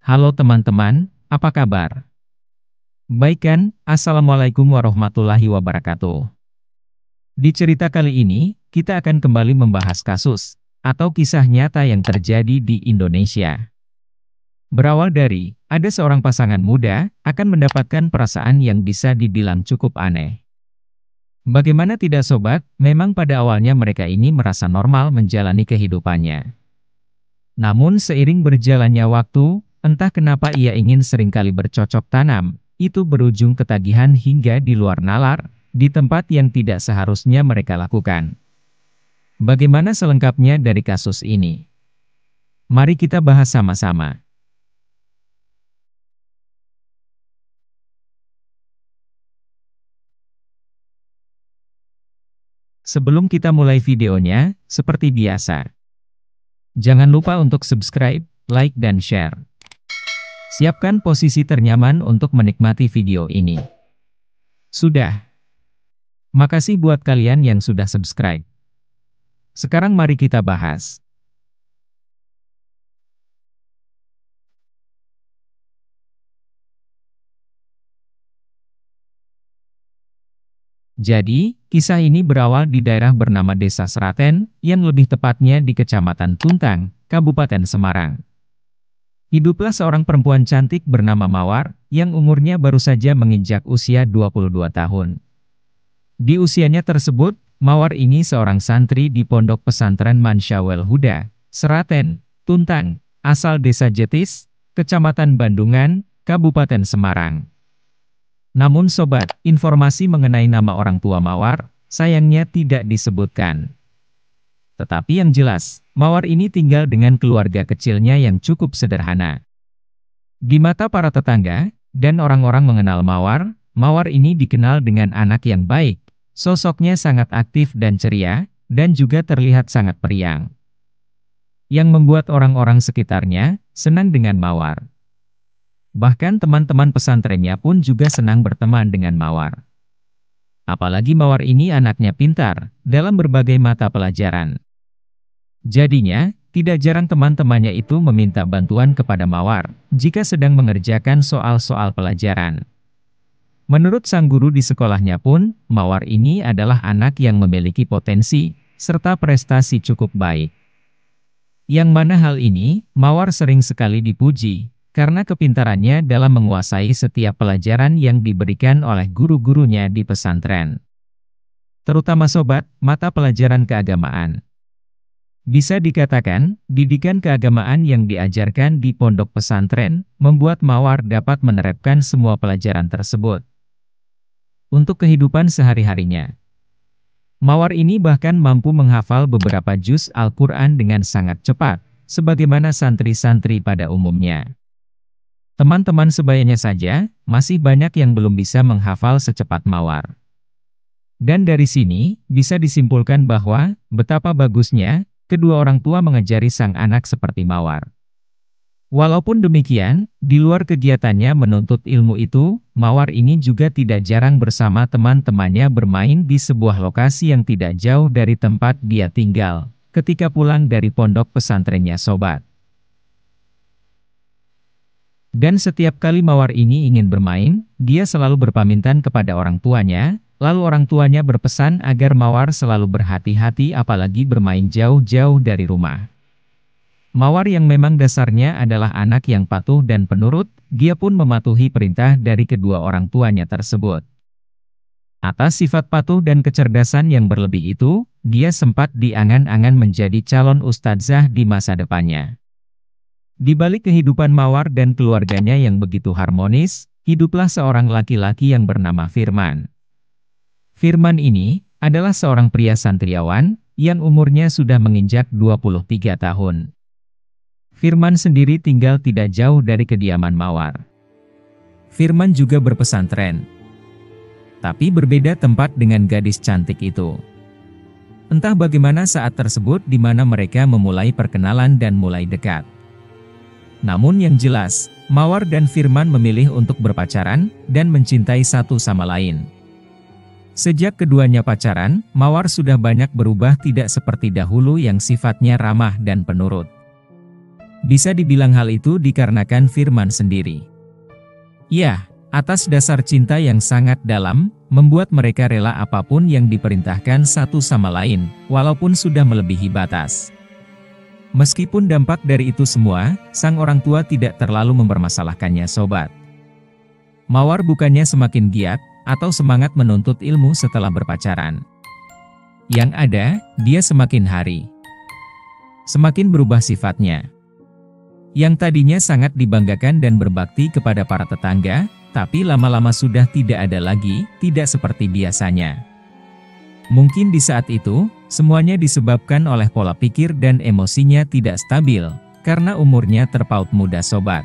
Halo teman-teman, apa kabar? Baik kan? Assalamualaikum warahmatullahi wabarakatuh. Di cerita kali ini, kita akan kembali membahas kasus atau kisah nyata yang terjadi di Indonesia. Berawal dari, ada seorang pasangan muda akan mendapatkan perasaan yang bisa dibilang cukup aneh. Bagaimana tidak sobat, memang pada awalnya mereka ini merasa normal menjalani kehidupannya. Namun seiring berjalannya waktu, entah kenapa ia ingin seringkali bercocok tanam, itu berujung ketagihan hingga di luar nalar, di tempat yang tidak seharusnya mereka lakukan. Bagaimana selengkapnya dari kasus ini? Mari kita bahas sama-sama. Sebelum kita mulai videonya, seperti biasa, jangan lupa untuk subscribe, like dan share. Siapkan posisi ternyaman untuk menikmati video ini. Sudah. Makasih buat kalian yang sudah subscribe. Sekarang mari kita bahas. Jadi, kisah ini berawal di daerah bernama Desa Seraten, yang lebih tepatnya di Kecamatan Tuntang, Kabupaten Semarang. Hiduplah seorang perempuan cantik bernama Mawar, yang umurnya baru saja menginjak usia 22 tahun. Di usianya tersebut, Mawar ini seorang santri di Pondok Pesantren Mansyawel Huda, Seraten, Tuntang, asal Desa Jetis, Kecamatan Bandungan, Kabupaten Semarang. Namun sobat, informasi mengenai nama orang tua Mawar, sayangnya tidak disebutkan. Tetapi yang jelas, Mawar ini tinggal dengan keluarga kecilnya yang cukup sederhana. Di mata para tetangga, dan orang-orang mengenal Mawar, Mawar ini dikenal dengan anak yang baik, sosoknya sangat aktif dan ceria, dan juga terlihat sangat periang. Yang membuat orang-orang sekitarnya, senang dengan Mawar. Bahkan teman-teman pesantrennya pun juga senang berteman dengan Mawar. Apalagi Mawar ini anaknya pintar, dalam berbagai mata pelajaran. Jadinya, tidak jarang teman-temannya itu meminta bantuan kepada Mawar, jika sedang mengerjakan soal-soal pelajaran. Menurut sang guru di sekolahnya pun, Mawar ini adalah anak yang memiliki potensi, serta prestasi cukup baik. Yang mana hal ini, Mawar sering sekali dipuji, karena kepintarannya dalam menguasai setiap pelajaran yang diberikan oleh guru-gurunya di pesantren. Terutama sobat, mata pelajaran keagamaan. Bisa dikatakan, didikan keagamaan yang diajarkan di pondok pesantren, membuat Mawar dapat menerapkan semua pelajaran tersebut untuk kehidupan sehari-harinya. Mawar ini bahkan mampu menghafal beberapa juz Al-Quran dengan sangat cepat, sebagaimana santri-santri pada umumnya. Teman-teman sebayanya saja, masih banyak yang belum bisa menghafal secepat Mawar. Dan dari sini, bisa disimpulkan bahwa, betapa bagusnya, kedua orang tua mengajari sang anak seperti Mawar. Walaupun demikian, di luar kegiatannya menuntut ilmu itu, Mawar ini juga tidak jarang bersama teman-temannya bermain di sebuah lokasi yang tidak jauh dari tempat dia tinggal, ketika pulang dari pondok pesantrennya sobat. Dan setiap kali Mawar ini ingin bermain, dia selalu berpamitan kepada orang tuanya, lalu orang tuanya berpesan agar Mawar selalu berhati-hati apalagi bermain jauh-jauh dari rumah. Mawar yang memang dasarnya adalah anak yang patuh dan penurut, dia pun mematuhi perintah dari kedua orang tuanya tersebut. Atas sifat patuh dan kecerdasan yang berlebih itu, dia sempat diangan-angan menjadi calon ustadzah di masa depannya. Di balik kehidupan Mawar dan keluarganya yang begitu harmonis, hiduplah seorang laki-laki yang bernama Firman. Firman ini adalah seorang pria santriawan yang umurnya sudah menginjak 23 tahun. Firman sendiri tinggal tidak jauh dari kediaman Mawar. Firman juga berpesantren, tapi berbeda tempat dengan gadis cantik itu. Entah bagaimana saat tersebut di mana mereka memulai perkenalan dan mulai dekat. Namun yang jelas, Mawar dan Firman memilih untuk berpacaran dan mencintai satu sama lain. Sejak keduanya pacaran, Mawar sudah banyak berubah, tidak seperti dahulu yang sifatnya ramah dan penurut. Bisa dibilang hal itu dikarenakan Firman sendiri. Ya, atas dasar cinta yang sangat dalam, membuat mereka rela apapun yang diperintahkan satu sama lain, walaupun sudah melebihi batas. Meskipun dampak dari itu semua, sang orang tua tidak terlalu mempermasalahkannya sobat. Mawar bukannya semakin giat, atau semangat menuntut ilmu setelah berpacaran. Yang ada, dia semakin hari semakin berubah sifatnya. Yang tadinya sangat dibanggakan dan berbakti kepada para tetangga, tapi lama-lama sudah tidak ada lagi, tidak seperti biasanya. Mungkin di saat itu, semuanya disebabkan oleh pola pikir dan emosinya tidak stabil, karena umurnya terpaut muda sobat.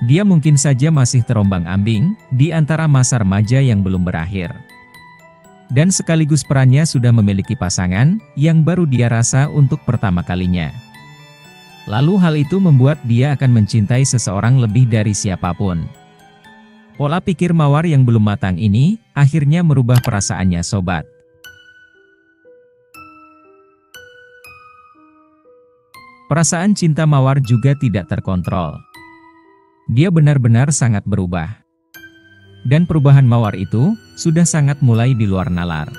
Dia mungkin saja masih terombang-ambing, di antara masa remaja yang belum berakhir. Dan sekaligus perannya sudah memiliki pasangan, yang baru dia rasa untuk pertama kalinya. Lalu hal itu membuat dia akan mencintai seseorang lebih dari siapapun. Pola pikir Mawar yang belum matang ini, akhirnya merubah perasaannya sobat. Perasaan cinta Mawar juga tidak terkontrol. Dia benar-benar sangat berubah. Dan perubahan Mawar itu, sudah sangat mulai di luar nalar.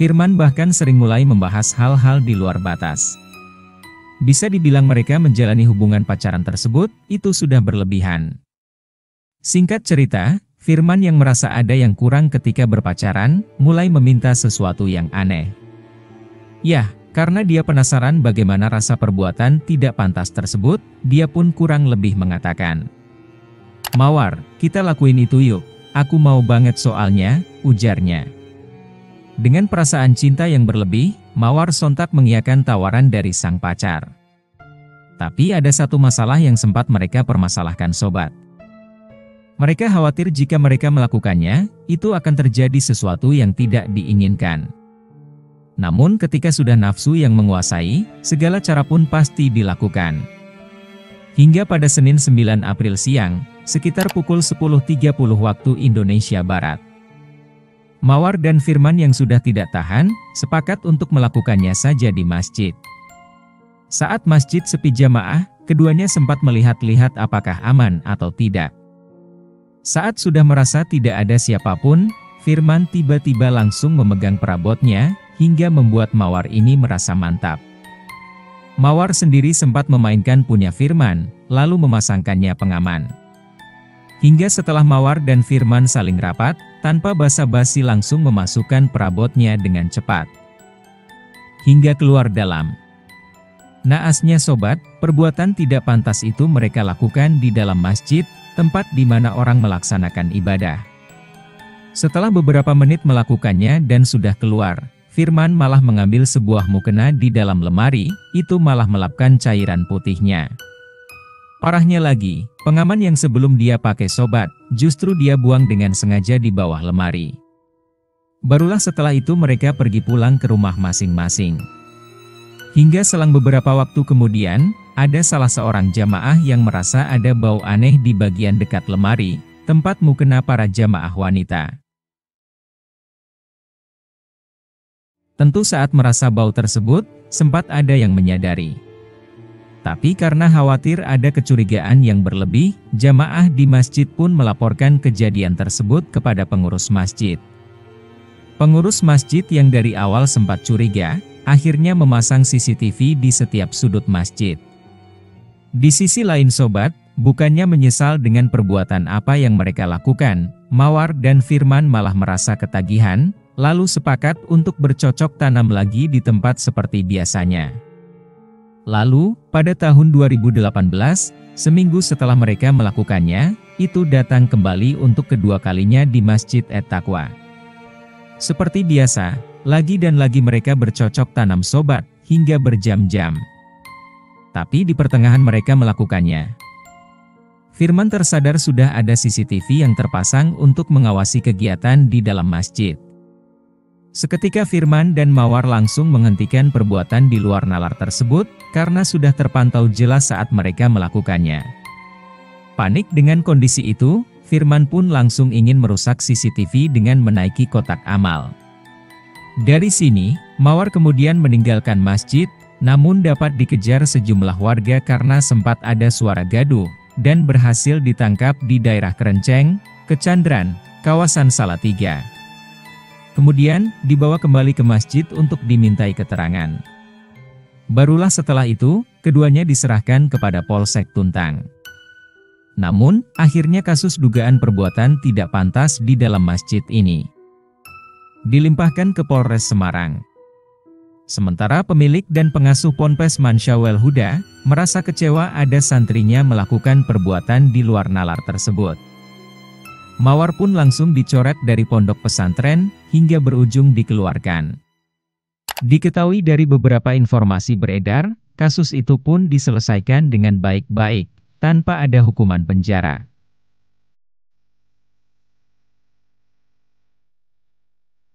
Firman bahkan sering mulai membahas hal-hal di luar batas. Bisa dibilang mereka menjalani hubungan pacaran tersebut, itu sudah berlebihan. Singkat cerita, Firman yang merasa ada yang kurang ketika berpacaran, mulai meminta sesuatu yang aneh. Yah, karena dia penasaran bagaimana rasa perbuatan tidak pantas tersebut, dia pun kurang lebih mengatakan, "Mawar, kita lakuin itu yuk, aku mau banget soalnya," ujarnya. Dengan perasaan cinta yang berlebih, Mawar sontak mengiyakan tawaran dari sang pacar. Tapi ada satu masalah yang sempat mereka permasalahkan sobat. Mereka khawatir jika mereka melakukannya, itu akan terjadi sesuatu yang tidak diinginkan. Namun ketika sudah nafsu yang menguasai, segala cara pun pasti dilakukan. Hingga pada Senin 9 April siang, sekitar pukul 10.30 waktu Indonesia Barat. Mawar dan Firman yang sudah tidak tahan, sepakat untuk melakukannya saja di masjid. Saat masjid sepi jamaah, keduanya sempat melihat-lihat apakah aman atau tidak. Saat sudah merasa tidak ada siapapun, Firman tiba-tiba langsung memegang perabotnya, hingga membuat Mawar ini merasa mantap. Mawar sendiri sempat memainkan punya Firman, lalu memasangkannya pengaman. Hingga setelah Mawar dan Firman saling rapat, tanpa basa-basi langsung memasukkan perabotnya dengan cepat. Hingga keluar dalam. Naasnya sobat, perbuatan tidak pantas itu mereka lakukan di dalam masjid, tempat di mana orang melaksanakan ibadah. Setelah beberapa menit melakukannya dan sudah keluar, Firman malah mengambil sebuah mukena di dalam lemari, itu malah melapkan cairan putihnya. Parahnya lagi, pengaman yang sebelum dia pakai sobat, justru dia buang dengan sengaja di bawah lemari. Barulah setelah itu mereka pergi pulang ke rumah masing-masing. Hingga selang beberapa waktu kemudian, ada salah seorang jamaah yang merasa ada bau aneh di bagian dekat lemari, tempat mukena para jamaah wanita. Tentu saat merasa bau tersebut, sempat ada yang menyadari. Tapi karena khawatir ada kecurigaan yang berlebih, jamaah di masjid pun melaporkan kejadian tersebut kepada pengurus masjid. Pengurus masjid yang dari awal sempat curiga, akhirnya memasang CCTV di setiap sudut masjid. Di sisi lain sobat, bukannya menyesal dengan perbuatan apa yang mereka lakukan, Mawar dan Firman malah merasa ketagihan, lalu sepakat untuk bercocok tanam lagi di tempat seperti biasanya. Lalu, pada tahun 2018, seminggu setelah mereka melakukannya, itu datang kembali untuk kedua kalinya di Masjid At-Taqwa. Seperti biasa, lagi dan lagi mereka bercocok tanam sobat, hingga berjam-jam. Tapi di pertengahan mereka melakukannya, Firman tersadar sudah ada CCTV yang terpasang untuk mengawasi kegiatan di dalam masjid. Seketika Firman dan Mawar langsung menghentikan perbuatan di luar nalar tersebut, karena sudah terpantau jelas saat mereka melakukannya. Panik dengan kondisi itu, Firman pun langsung ingin merusak CCTV dengan menaiki kotak amal. Dari sini, Mawar kemudian meninggalkan masjid, Namun dapat dikejar sejumlah warga karena sempat ada suara gaduh, dan berhasil ditangkap di daerah Kerenceng, Kecandran, kawasan Salatiga. Kemudian, dibawa kembali ke masjid untuk dimintai keterangan. Barulah setelah itu, keduanya diserahkan kepada Polsek Tuntang. Namun, akhirnya kasus dugaan perbuatan tidak pantas di dalam masjid ini dilimpahkan ke Polres Semarang. Sementara pemilik dan pengasuh Ponpes Mansyawel Huda merasa kecewa ada santrinya melakukan perbuatan di luar nalar tersebut. Mawar pun langsung dicoret dari pondok pesantren hingga berujung dikeluarkan. Diketahui dari beberapa informasi beredar, kasus itu pun diselesaikan dengan baik-baik, tanpa ada hukuman penjara.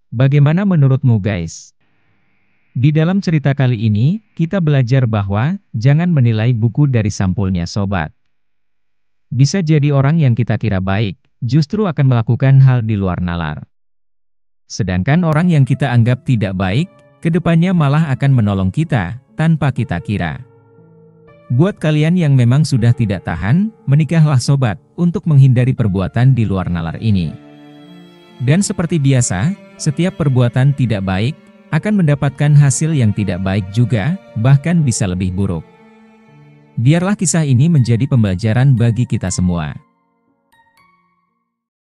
Bagaimana menurutmu guys? Di dalam cerita kali ini, kita belajar bahwa, jangan menilai buku dari sampulnya sobat. Bisa jadi orang yang kita kira baik, justru akan melakukan hal di luar nalar. Sedangkan orang yang kita anggap tidak baik, kedepannya malah akan menolong kita, tanpa kita kira. Buat kalian yang memang sudah tidak tahan, menikahlah sobat, untuk menghindari perbuatan di luar nalar ini. Dan seperti biasa, setiap perbuatan tidak baik, akan mendapatkan hasil yang tidak baik juga, bahkan bisa lebih buruk. Biarlah kisah ini menjadi pembelajaran bagi kita semua.